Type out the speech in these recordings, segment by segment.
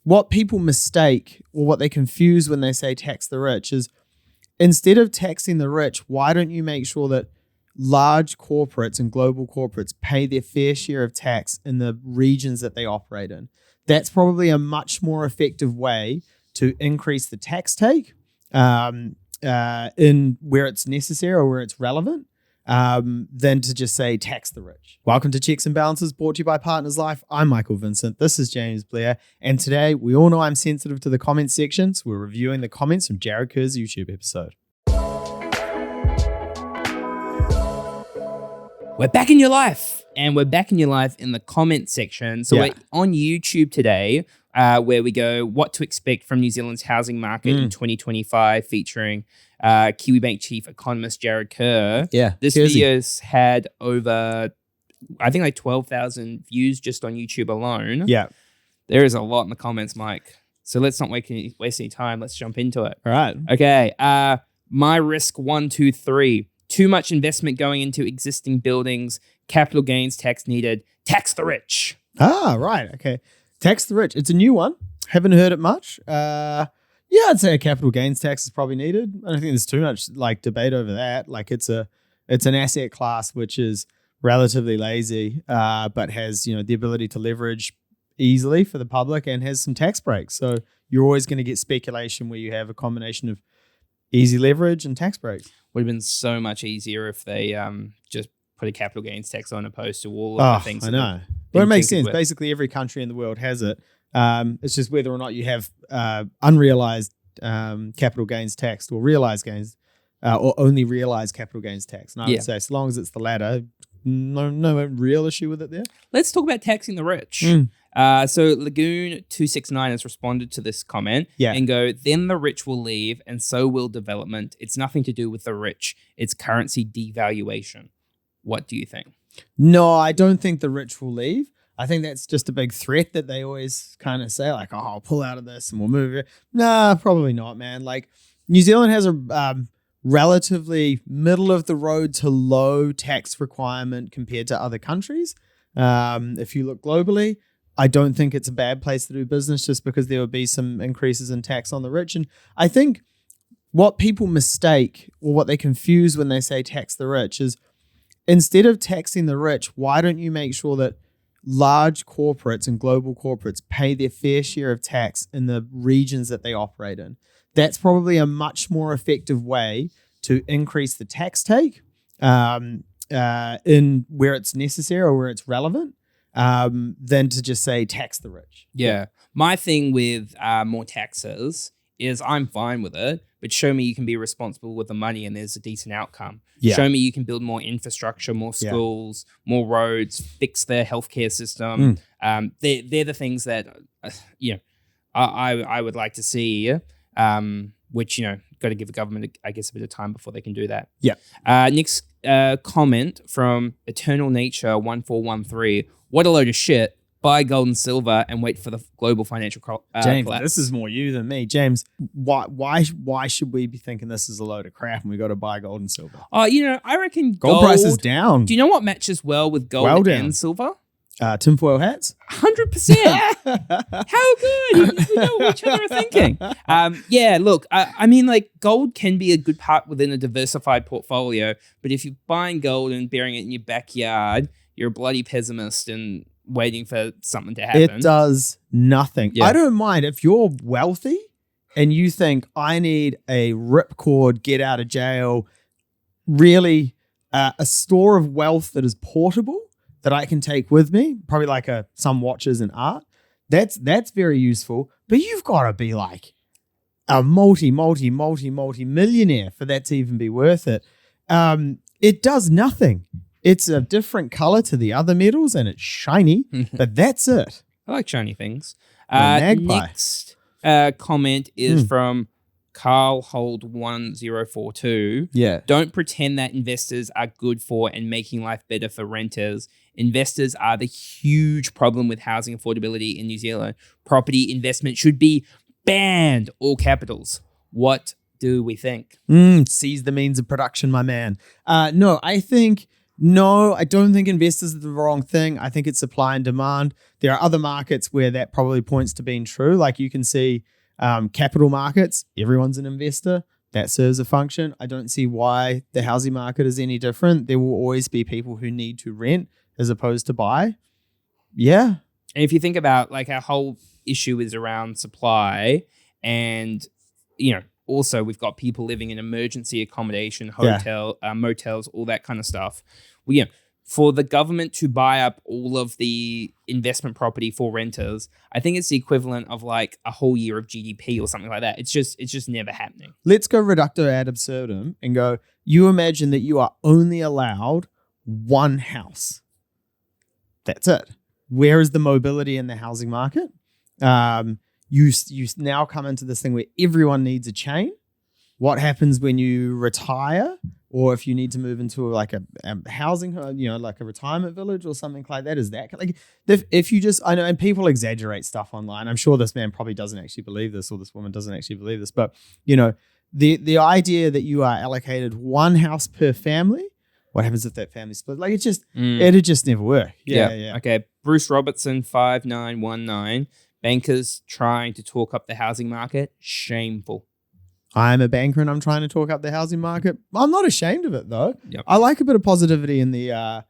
what people mistake or what they confuse when they say tax the rich is instead of taxing the rich, why don't you make sure that large corporates and global corporates pay their fair share of tax in the regions that they operate in? That's probably a much more effective way to increase the tax take in where it's necessary or where it's relevant than to just say tax the rich. Welcome to Checks and Balances, brought to you by Partners Life. I'm Michael Vincent. This is James Blair. And today, we all know I'm sensitive to the comments section, so we're reviewing the comments from Jarrod Kerr's YouTube episode. We're back in your life, and we're back in your life in the comment section. So we're on YouTube today, where we go what to expect from New Zealand's housing market in 2025, featuring Kiwibank chief economist Jarrod Kerr. Yeah, this video's had over, I think, like 12,000 views just on YouTube alone. Yeah, there is a lot in the comments, Mike. So let's not waste any time. Let's jump into it. All right. Okay. My risk 1, 2, 3. Too much investment going into existing buildings. Capital gains tax needed. Tax the rich. Ah, right. Okay. Tax the rich. It's a new one. Haven't heard it much. Yeah, I'd say a capital gains tax is probably needed. I don't think there's too much debate over that. It's an asset class which is relatively lazy, but has the ability to leverage easily for the public and has some tax breaks. So you're always going to get speculation where you have a combination of easy leverage and tax breaks. Would have been so much easier if they just put a capital gains tax on opposed to all of the things. I know. Well, it makes sense. Basically, every country in the world has it. It's just whether or not you have unrealized capital gains tax or realized gains or only realized capital gains tax. And I would say as long as it's the latter, no real issue with it there. Let's talk about taxing the rich. So Lagoon269 has responded to this comment and go, then the rich will leave and so will development. It's nothing to do with the rich. It's currency devaluation. What do you think? No, I don't think the rich will leave. I think that's just a big threat that they always kind of say, like, oh, I'll pull out of this and we'll move it. Nah, probably not, man. Like, New Zealand has a relatively middle of the road to low tax requirement compared to other countries. If you look globally, I don't think it's a bad place to do business just because there would be some increases in tax on the rich. And I think what people mistake or what they confuse when they say tax the rich is instead of taxing the rich, why don't you make sure that large corporates and global corporates pay their fair share of tax in the regions that they operate in? That's probably a much more effective way to increase the tax take in where it's necessary or where it's relevant. Than to just say tax the rich. Yeah. My thing with more taxes is I'm fine with it, but show me you can be responsible with the money and there's a decent outcome. Yeah. Show me you can build more infrastructure, more schools, more roads, fix their healthcare system. They're the things that, I would like to see, which, got to give the government, I guess, a bit of time before they can do that. Yeah. Next comment from Eternal Nature 1413. What a load of shit. Buy gold and silver and wait for the global financial James, collapse. This is more you than me. James, why should we be thinking this is a load of crap and we got to buy gold and silver? I reckon gold price is down. Do you know what matches well with gold and silver? Tinfoil hats? 100%. How good. We know what each other are thinking. Look, I mean, like, gold can be a good part within a diversified portfolio, but if you're buying gold and burying it in your backyard, you're a bloody pessimist and waiting for something to happen. It does nothing. Yeah. I don't mind if you're wealthy and you think I need a ripcord, get out of jail, really a store of wealth that is portable that I can take with me, probably like some watches and art. That's very useful. But you've got to be like a multi-millionaire for that to even be worth it. It does nothing. It's a different color to the other metals and it's shiny, but that's it. I like shiny things. Magpie. Next comment is from Carl Hold 1042. Yeah. Don't pretend that investors are good for and making life better for renters. Investors are the huge problem with housing affordability in New Zealand. Property investment should be banned, all capitals. What do we think? Seize the means of production, my man. No, I think No, I don't think investors are the wrong thing. I think it's supply and demand. There are other markets where that probably points to being true. Like you can see capital markets, everyone's an investor. That serves a function. I don't see why the housing market is any different. There will always be people who need to rent as opposed to buy. Yeah. And if you think about like our whole issue is around supply and, also we've got people living in emergency accommodation, motels, all that kind of stuff. For the government to buy up all of the investment property for renters, I think it's the equivalent of like a whole year of GDP or something like that. It's just never happening. Let's go reducto ad absurdum and go, you imagine that you are only allowed one house. That's it. Where is the mobility in the housing market? You now come into this thing where everyone needs a chain. What happens when you retire, or if you need to move into like a housing, like a retirement village or something like that? Is that like if you just, I know, and people exaggerate stuff online. I'm sure this man probably doesn't actually believe this, or this woman doesn't actually believe this, but the idea that you are allocated one house per family. What happens if that family split? Like it'd just never work. Yeah. Okay. Bruce Robertson 5919. Bankers trying to talk up the housing market. Shameful. I'm a banker and I'm trying to talk up the housing market. I'm not ashamed of it though. Yep. I like a bit of positivity in the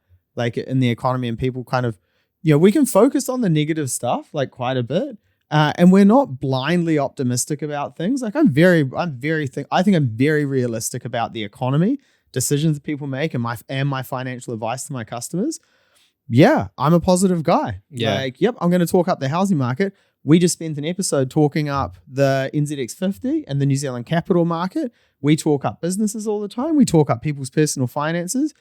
in the economy, and people kind of, we can focus on the negative stuff like quite a bit. And we're not blindly optimistic about things. Like I think I'm very realistic about the economy, decisions that people make, and my financial advice to my customers. Yeah, I'm a positive guy. Yeah. Like, yep, I'm going to talk up the housing market. We just spent an episode talking up the NZX 50 and the New Zealand capital market. We talk up businesses all the time. We talk up people's personal finances.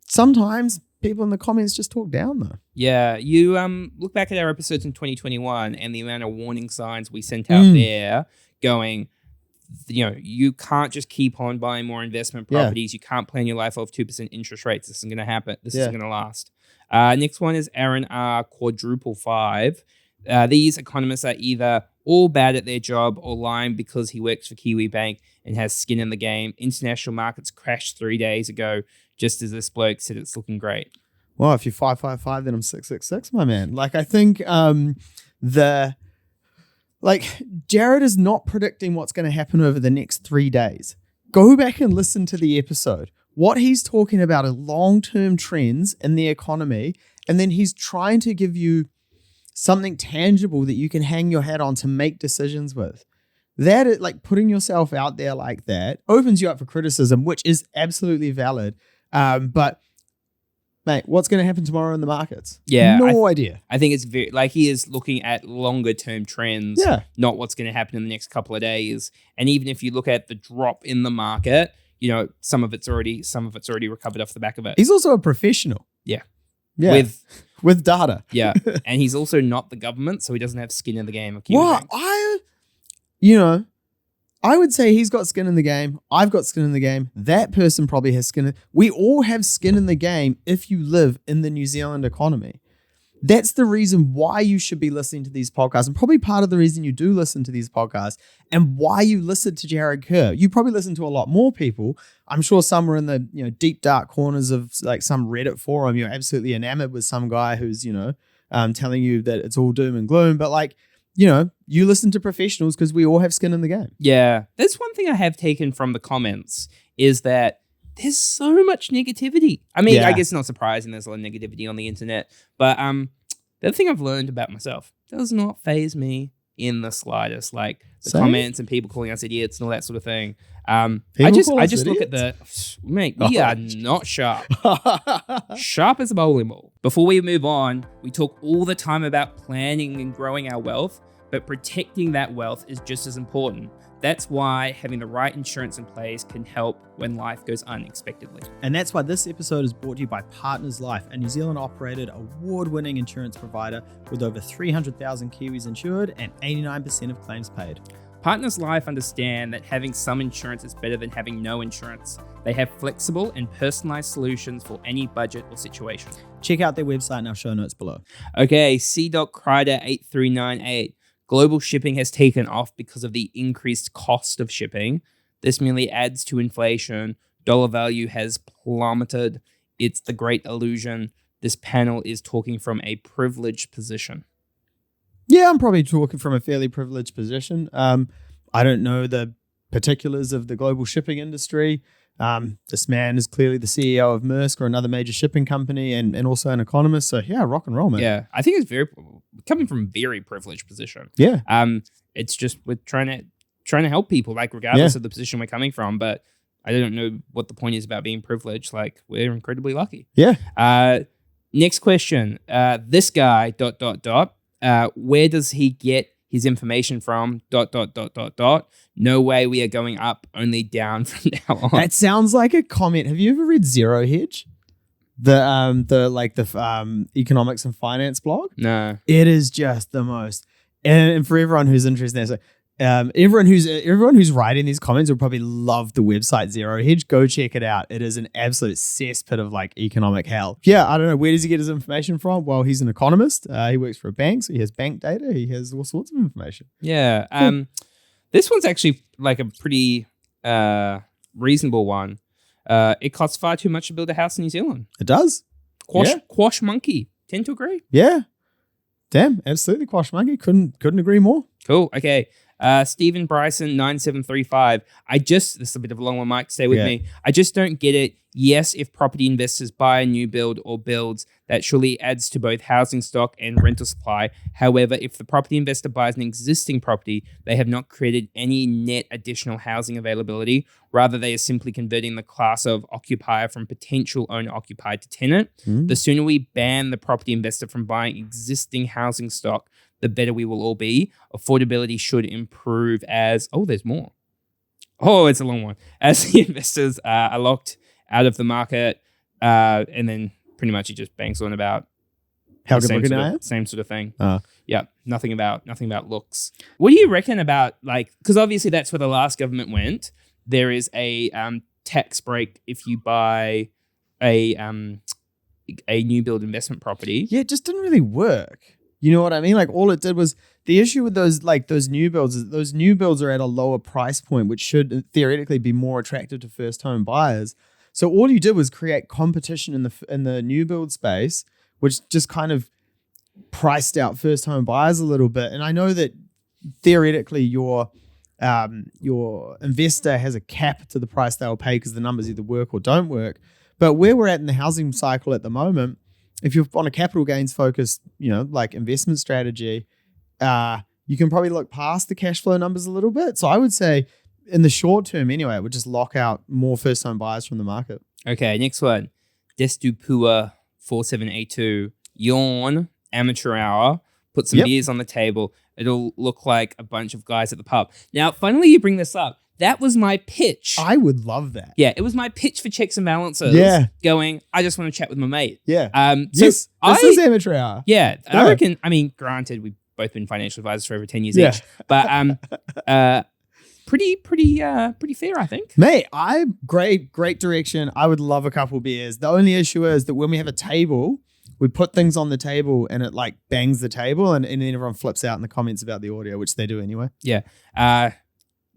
Sometimes people in the comments just talk down though. Yeah, you look back at our episodes in 2021 and the amount of warning signs we sent out there going, you can't just keep on buying more investment properties. You can't plan your life off 2% interest rates. This isn't going to happen. This isn't going to last. Next one is Aaron R. Quadruple 5. These economists are either all bad at their job or lying because he works for Kiwibank and has skin in the game. International markets crashed 3 days ago, just as this bloke said it's looking great. Well, if you're 555, then I'm 666, my man. Like, I think Jarrod is not predicting what's going to happen over the next 3 days. Go back and listen to the episode. What he's talking about are long-term trends in the economy, and then he's trying to give you something tangible that you can hang your hat on to make decisions with. That is, like, putting yourself out there like that opens you up for criticism, which is absolutely valid. But mate, what's going to happen tomorrow in the markets? Yeah, no idea. I think it's very he is looking at longer term trends, not what's going to happen in the next couple of days. And even if you look at the drop in the market, some of it's already recovered off the back of it. He's also a professional. Yeah. With data. Yeah. And he's also not the government, so he doesn't have skin in the game. Well, I would say he's got skin in the game. I've got skin in the game. That person probably has skin. We all have skin in the game if you live in the New Zealand economy. That's the reason why you should be listening to these podcasts, and probably part of the reason you do listen to these podcasts and why you listen to Jarrod Kerr. You probably listen to a lot more people. I'm sure some are in the deep dark corners of like some Reddit forum. You're absolutely enamored with some guy who's telling you that it's all doom and gloom. But you listen to professionals because we all have skin in the game. Yeah, that's one thing I have taken from the comments is that there's so much negativity. I mean, I guess not surprising. There's a lot of negativity on the internet. But the other thing I've learned about myself does not faze me in the slightest. Like the comments and people calling us idiots and all that sort of thing. I just look at the mate. We are not sharp. Sharp as a bowling ball. Before we move on, we talk all the time about planning and growing our wealth, but protecting that wealth is just as important. That's why having the right insurance in place can help when life goes unexpectedly. And that's why this episode is brought to you by Partners Life, a New Zealand operated award-winning insurance provider with over 300,000 Kiwis insured and 89% of claims paid. Partners Life understand that having some insurance is better than having no insurance. They have flexible and personalized solutions for any budget or situation. Check out their website in our show notes below. Okay, C.Crider8398. Global shipping has taken off because of the increased cost of shipping. This merely adds to inflation. Dollar value has plummeted. it's the great illusion. This panel is talking from a privileged position. Yeah, I'm probably talking from a fairly privileged position. I don't know the particulars of the global shipping industry. This man is clearly the CEO of Maersk or another major shipping company and also an economist. So yeah, rock and roll, man. Yeah, I think it's coming from a very privileged position. Yeah. It's just we're trying to help people, like regardless of the position we're coming from. But I don't know what the point is about being privileged. Like we're incredibly lucky. Yeah. Next question. This guy ... where does he get his information from ... No way we are going up, only down from now on. That sounds like a comment. Have you ever read Zero Hedge? The economics and finance blog? No. It is just the most. And for everyone who's interested in this, everyone who's writing these comments will probably love the website Zero Hedge. Go check it out. It is an absolute cesspit of like economic hell. Yeah, I don't know. Where does he get his information from? Well, he's an economist. He works for a bank, so he has bank data. He has all sorts of information. Yeah. This one's actually like a pretty reasonable one. It costs far too much to build a house in New Zealand. It does. Quash monkey. Tend to agree. Yeah. Damn, absolutely. Quash monkey. Couldn't agree more. Cool. Okay. Stephen Bryson 9735. This is a bit of a long one, Mike. Stay with me. I just don't get it. Yes, if property investors buy a new build or builds, that surely adds to both housing stock and rental supply. However, if the property investor buys an existing property, they have not created any net additional housing availability. Rather, they are simply converting the class of occupier from potential owner-occupied to tenant. The sooner we ban the property investor from buying existing housing stock, the better we will all be. Affordability should improve as... Oh, there's more. Oh, it's a long one. As the investors are locked out of the market, and then pretty much he just bangs on about how good looking I am? Same sort of thing. Yeah, nothing about looks. What do you reckon about, like, because obviously that's where the last government went. There is a tax break if you buy a new build investment property. Yeah, it just didn't really work. You know what I mean? Like all it did was the issue with those new builds is those new builds are at a lower price point, which should theoretically be more attractive to first home buyers. So all you did was create competition in the new build space, which just kind of priced out first home buyers a little bit. And I know that theoretically your investor has a cap to the price they'll pay because the numbers either work or don't work. But where we're at in the housing cycle at the moment, if you're on a capital gains focused, like investment strategy, you can probably look past the cash flow numbers a little bit. So I would say in the short term anyway, it would just lock out more first home buyers from the market. Okay, next one. Destupua 4782. Yawn, amateur hour. Put some beers on the table. It'll look like a bunch of guys at the pub. Now, finally you bring this up. That was my pitch. I would love that. Yeah, it was my pitch for checks and balances. Yeah. Going, I just want to chat with my mate. Yeah. This is amateur hour. Yeah. I reckon, granted, we've both been financial advisors for over 10 years each. But pretty fair, I think. Mate, great direction. I would love a couple beers. The only issue is that when we have a table, we put things on the table and it like bangs the table and then everyone flips out in the comments about the audio, which they do anyway. Yeah.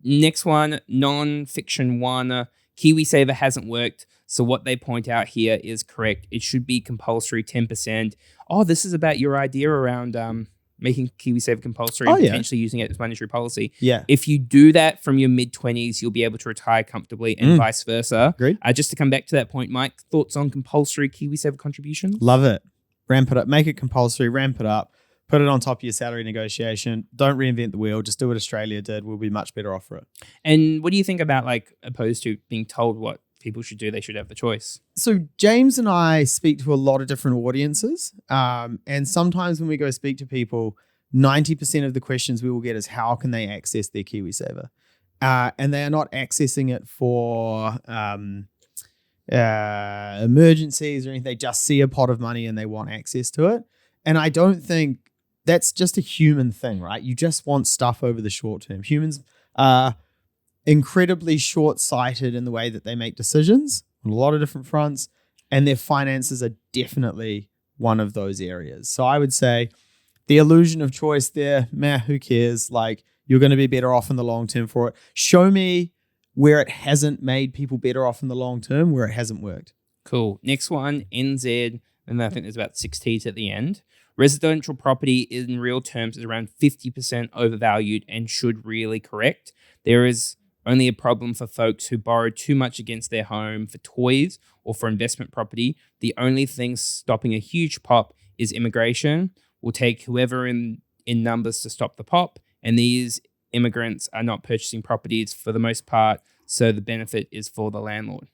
Next one, non-fiction one. KiwiSaver hasn't worked, so what they point out here is correct. It should be compulsory 10%. Oh, this is about your idea around making KiwiSaver compulsory and potentially using it as monetary policy. Yeah. If you do that from your mid-20s, you'll be able to retire comfortably and vice versa. Agreed. Just to come back to that point, Mike, thoughts on compulsory KiwiSaver contributions? Love it. Ramp it up. Make it compulsory. Ramp it up. Put it on top of your salary negotiation. Don't reinvent the wheel. Just do what Australia did. We'll be much better off for it. And what do you think about, like, opposed to being told what people should do? They should have the choice. So James and I speak to a lot of different audiences. And sometimes when we go speak to people, 90% of the questions we will get is how can they access their KiwiSaver? And they are not accessing it for emergencies or anything. They just see a pot of money and they want access to it. And I don't think that's just a human thing, right? You just want stuff over the short term. Humans are incredibly short-sighted in the way that they make decisions on a lot of different fronts, and their finances are definitely one of those areas. So I would say the illusion of choice there, who cares? Like, you're going to be better off in the long term for it. Show me where it hasn't made people better off in the long term, where it hasn't worked. Cool. Next one, NZ, and I think there's about 6 T's at the end. Residential property in real terms is around 50% overvalued and should really correct. There is only a problem for folks who borrow too much against their home for toys or for investment property. The only thing stopping a huge pop is immigration. We'll take whoever in numbers to stop the pop, and these immigrants are not purchasing properties for the most part, so the benefit is for the landlord.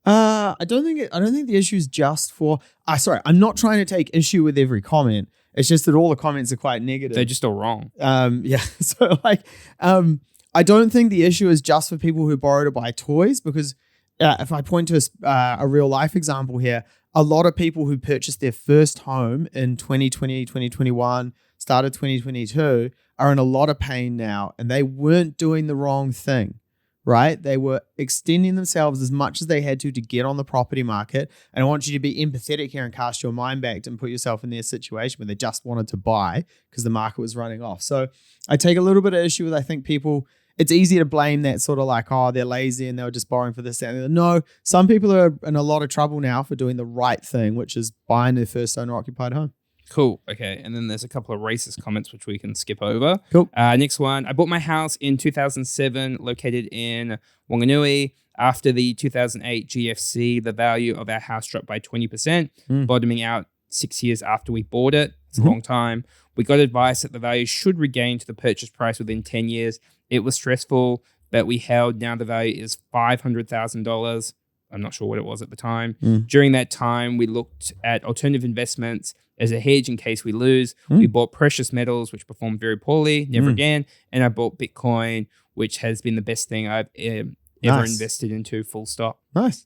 I don't think the issue is just for. Sorry, I'm not trying to take issue with every comment. It's just that all the comments are quite negative. They're just all wrong. Yeah. So I don't think the issue is just for people who borrow to buy toys, because if I point to a real life example here, a lot of people who purchased their first home in 2020, 2021, started 2022 are in a lot of pain now, and they weren't doing the wrong thing. Right? They were extending themselves as much as they had to get on the property market. And I want you to be empathetic here and cast your mind back and put yourself in their situation where they just wanted to buy because the market was running off. So I take a little bit of issue with, I think people, it's easy to blame that sort of like, oh, they're lazy and they were just borrowing for this, that, and the other. No, some people are in a lot of trouble now for doing the right thing, which is buying their first owner-occupied home. Cool. Okay. And then there's a couple of racist comments which we can skip over. Cool. Next one. I bought my house in 2007, located in Wanganui. After the 2008 GFC, the value of our house dropped by 20%, bottoming out 6 years after we bought it. It's a long time. We got advice that the value should regain to the purchase price within 10 years. It was stressful, but we held. Now the value is $500,000. I'm not sure what it was at the time. During that time, we looked at alternative investments as a hedge in case we lose. We bought precious metals, which performed very poorly, never again. And I bought Bitcoin, which has been the best thing I've ever invested into, full stop. Nice.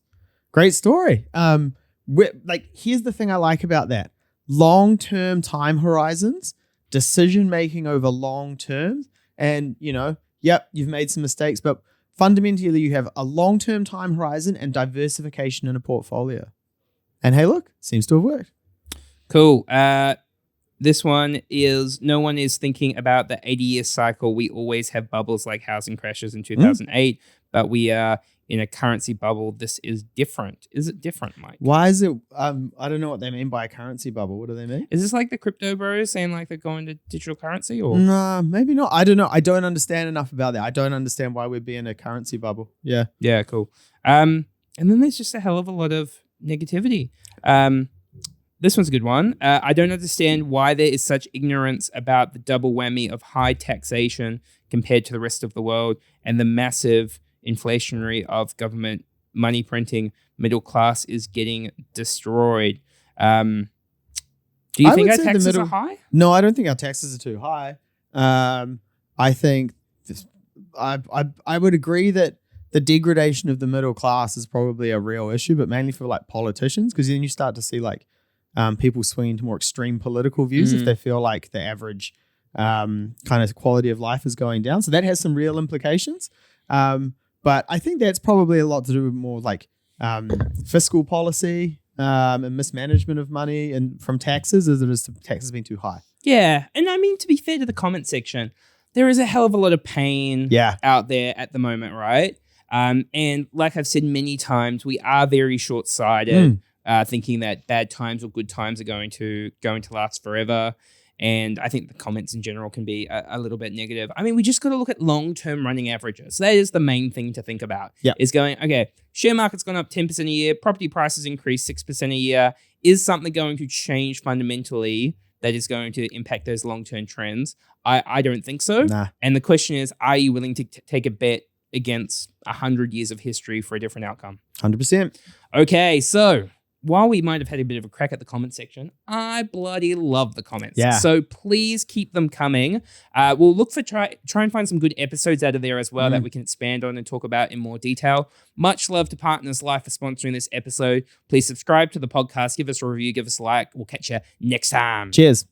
Great story. Here's the thing I like about that. Long-term time horizons, decision-making over long terms. And, yep, you've made some mistakes, but fundamentally you have a long-term time horizon and diversification in a portfolio. And hey, look, seems to have worked. Cool. This one is, no one is thinking about the 80-year cycle. We always have bubbles like housing crashes in 2008, but we are in a currency bubble. This is different. Is it different, Mike? Why is it? I don't know what they mean by a currency bubble. What do they mean? Is this like the crypto bros saying like they're going to digital currency? Or no, maybe not. I don't know. I don't understand enough about that. I don't understand why we'd be in a currency bubble. Yeah. Yeah, cool. And then there's just a hell of a lot of negativity. This one's a good one. I don't understand why there is such ignorance about the double whammy of high taxation compared to the rest of the world and the massive inflationary of government money printing. Middle class is getting destroyed. Do you think our taxes are high? No, I don't think our taxes are too high. I think I would agree that the degradation of the middle class is probably a real issue, but mainly for like politicians, because then you start to see like people swinging to more extreme political views if they feel like the average kind of quality of life is going down. So that has some real implications. But I think that's probably a lot to do with more like fiscal policy and mismanagement of money and from taxes, as it is to taxes being too high. Yeah. And I mean, to be fair to the comment section, there is a hell of a lot of pain out there at the moment, right? And like I've said many times, we are very short-sighted, thinking that bad times or good times are going to last forever. And I think the comments in general can be a little bit negative. I mean, we just got to look at long-term running averages. That is the main thing to think about. Is going, okay, share market's gone up 10% a year, property prices increased 6% a year. Is something going to change fundamentally that is going to impact those long-term trends? I don't think so. Nah. And the question is, are you willing to take a bet against 100 years of history for a different outcome? 100%. Okay, so while we might have had a bit of a crack at the comment section, I bloody love the comments. Yeah. So please keep them coming. We'll look for try and find some good episodes out of there as well that we can expand on and talk about in more detail. Much love to Partners Life for sponsoring this episode. Please subscribe to the podcast, give us a review, give us a like. We'll catch you next time. Cheers.